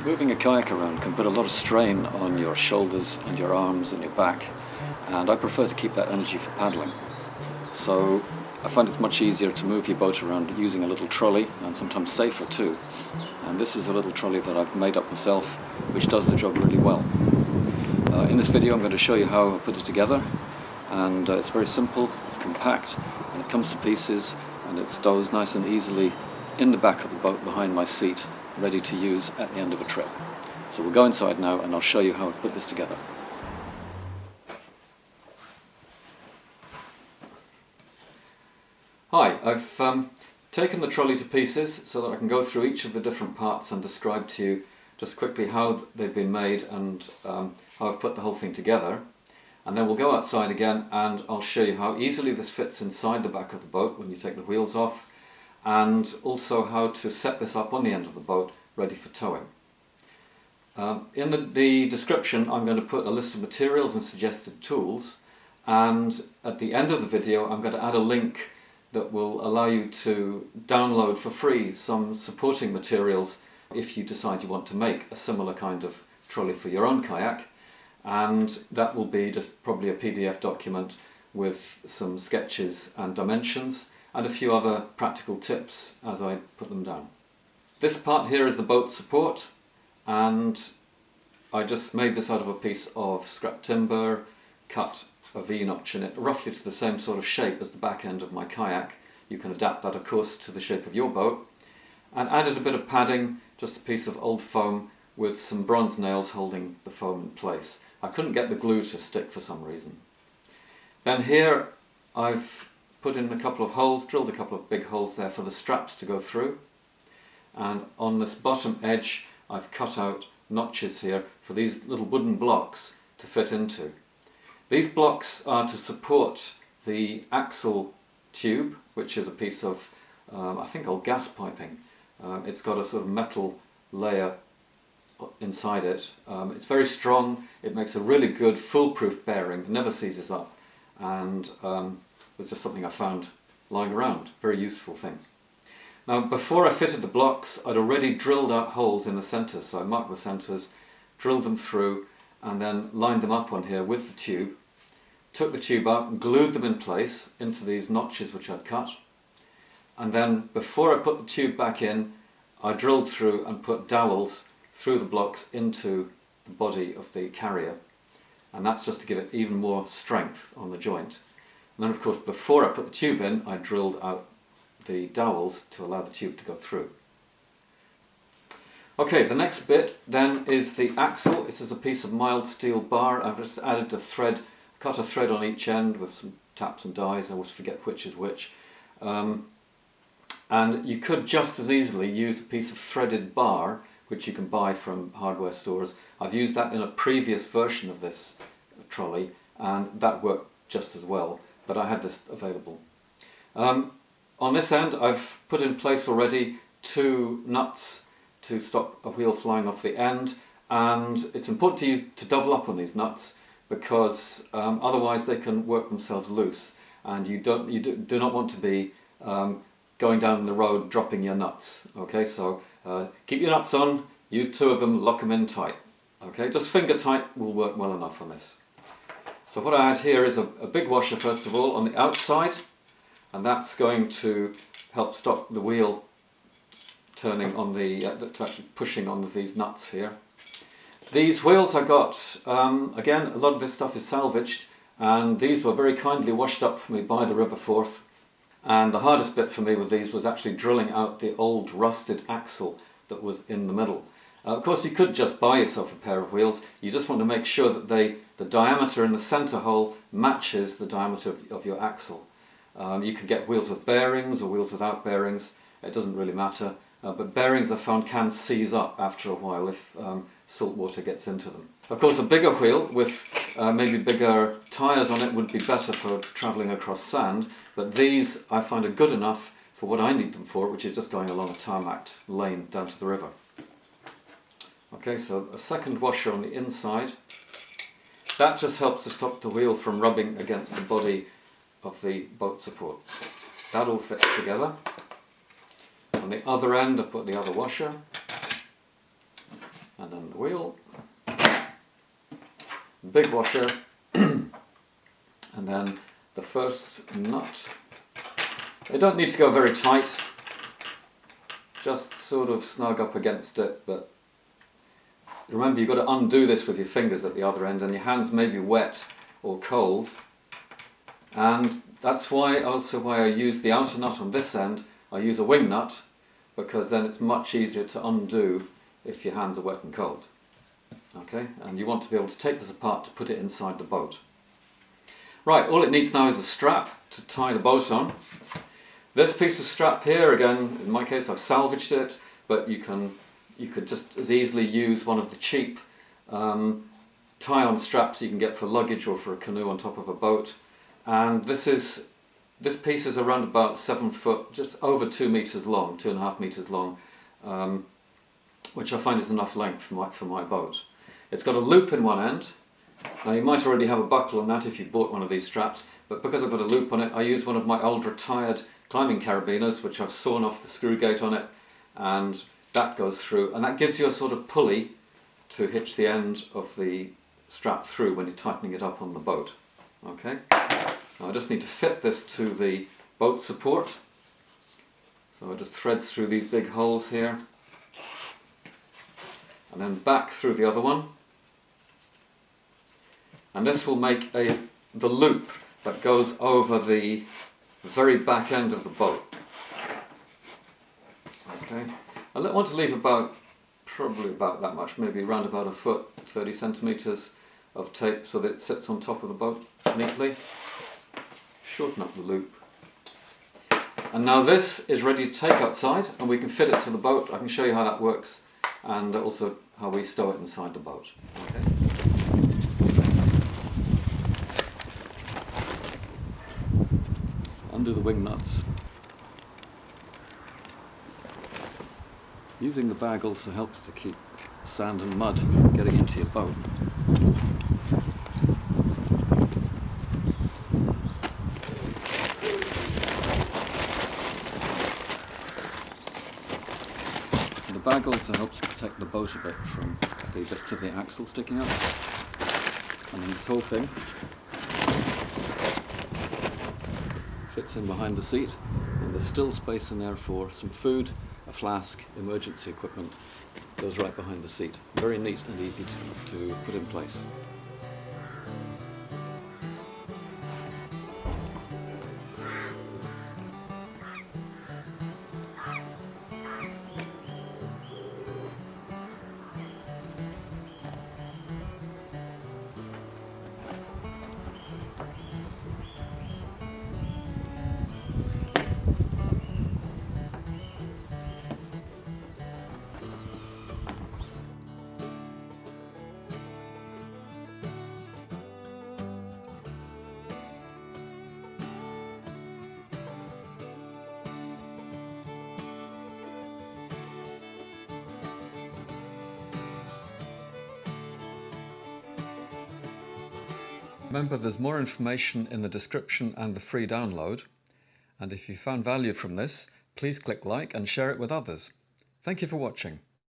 Moving a kayak around can put a lot of strain on your shoulders and your arms and your back, and I prefer to keep that energy for paddling. So I find it's much easier to move your boat around using a little trolley, and sometimes safer too. And this is a little trolley that I've made up myself, which does the job really well. In this video I'm going to show you how I put it together, and it's very simple, it's compact, and it comes to pieces, and it stows nice and easily in the back of the boat behind my seat, ready to use at the end of a trip. So we'll go inside now and I'll show you how I put this together. Hi, I've taken the trolley to pieces so that I can go through each of the different parts and describe to you just quickly how they've been made and how I've put the whole thing together. And then we'll go outside again and I'll show you how easily this fits inside the back of the boat when you take the wheels off, and also how to set this up on the end of the boat ready for towing. In the description I'm going to put a list of materials and suggested tools, and at the end of the video I'm going to add a link that will allow you to download for free some supporting materials if you decide you want to make a similar kind of trolley for your own kayak, and that will be just probably a PDF document with some sketches and dimensions and a few other practical tips as I put them down. This part here is the boat support, and I just made this out of a piece of scrap timber, cut a V-notch in it roughly to the same sort of shape as the back end of my kayak. You can adapt that of course to the shape of your boat, and added a bit of padding, just a piece of old foam with some bronze nails holding the foam in place. I couldn't get the glue to stick for some reason. Then here I've put in a couple of holes, drilled a couple of big holes there for the straps to go through, and on this bottom edge I've cut out notches here for these little wooden blocks to fit into. These blocks are to support the axle tube, which is a piece of I think old gas piping. It's got a sort of metal layer inside it. It's very strong, it makes a really good foolproof bearing, it never seizes up, and it's just something I found lying around, very useful thing. Now before I fitted the blocks I'd already drilled out holes in the centres, so I marked the centres, drilled them through, and then lined them up on here with the tube, took the tube out and glued them in place into these notches which I'd cut, and then before I put the tube back in I drilled through and put dowels through the blocks into the body of the carrier, and that's just to give it even more strength on the joint. And then of course before I put the tube in I drilled out the dowels to allow the tube to go through. Okay, the next bit then is the axle. This is a piece of mild steel bar. I've just added a thread, cut a thread on each end with some taps and dies, I always forget which is which. And you could just as easily use a piece of threaded bar which you can buy from hardware stores. I've used that in a previous version of this trolley and that worked just as well, but I had this available. On this end I've put in place already 2 nuts to stop a wheel flying off the end, and it's important to double up on these nuts because otherwise they can work themselves loose, and you do not want to be going down the road dropping your nuts. Okay, so keep your nuts on, use 2 of them, lock them in tight. Okay, just finger tight will work well enough on this. So what I add here is a big washer first of all on the outside, and that's going to help stop the wheel turning on the, to actually pushing on these nuts here. These wheels I got, again a lot of this stuff is salvaged, and these were very kindly washed up for me by the River Forth. And the hardest bit for me with these was actually drilling out the old rusted axle that was in the middle. Of course you could just buy yourself a pair of wheels, you just want to make sure that the diameter in the centre hole matches the diameter of your axle. You can get wheels with bearings or wheels without bearings, it doesn't really matter, but bearings I found can seize up after a while if salt water gets into them. Of course a bigger wheel with maybe bigger tyres on it would be better for travelling across sand, but these I find are good enough for what I need them for, which is just going along a tarmacked lane down to the river. Okay, so a second washer on the inside. That just helps to stop the wheel from rubbing against the body of the boat support. That all fits together. On the other end I put the other washer. and then the wheel, big washer, and then the first nut. They don't need to go very tight, just sort of snug up against it, but remember you've got to undo this with your fingers at the other end, and your hands may be wet or cold, and that's why I use the outer nut on this end. I use a wing nut, because then it's much easier to undo if your hands are wet and cold. Okay, and you want to be able to take this apart to put it inside the boat. Right, all it needs now is a strap to tie the boat on. This piece of strap here, again, in my case I've salvaged it, but you could just as easily use one of the cheap tie-on straps you can get for luggage or for a canoe on top of a boat. And this piece is around about 7 foot, just over 2 meters long, 2.5 meters long, which I find is enough length for my boat. It's got a loop in one end. Now you might already have a buckle on that if you bought one of these straps, but because I've got a loop on it, I use one of my old retired climbing carabiners, which I've sawn off the screw gate on it, and that goes through, and that gives you a sort of pulley to hitch the end of the strap through when you're tightening it up on the boat. Okay? Now I just need to fit this to the boat support, so it just threads through these big holes here, and then back through the other one, and this will make the loop that goes over the very back end of the boat. Okay, I want to leave probably about that much, maybe around about a foot, 30 centimeters of tape, so that it sits on top of the boat neatly. Shorten up the loop. And now this is ready to take outside, and we can fit it to the boat. I can show you how that works, and also how we stow it inside the boat. Okay. Undo the wing nuts. Using the bag also helps to keep sand and mud from getting into your boat. The bag also helps protect the boat a bit from the bits of the axle sticking out. And then this whole thing fits in behind the seat, and there's still space in there for some food, a flask, emergency equipment. Goes right behind the seat. Very neat and easy to put in place. Remember, there's more information in the description and the free download. And if you found value from this, please click like and share it with others. Thank you for watching.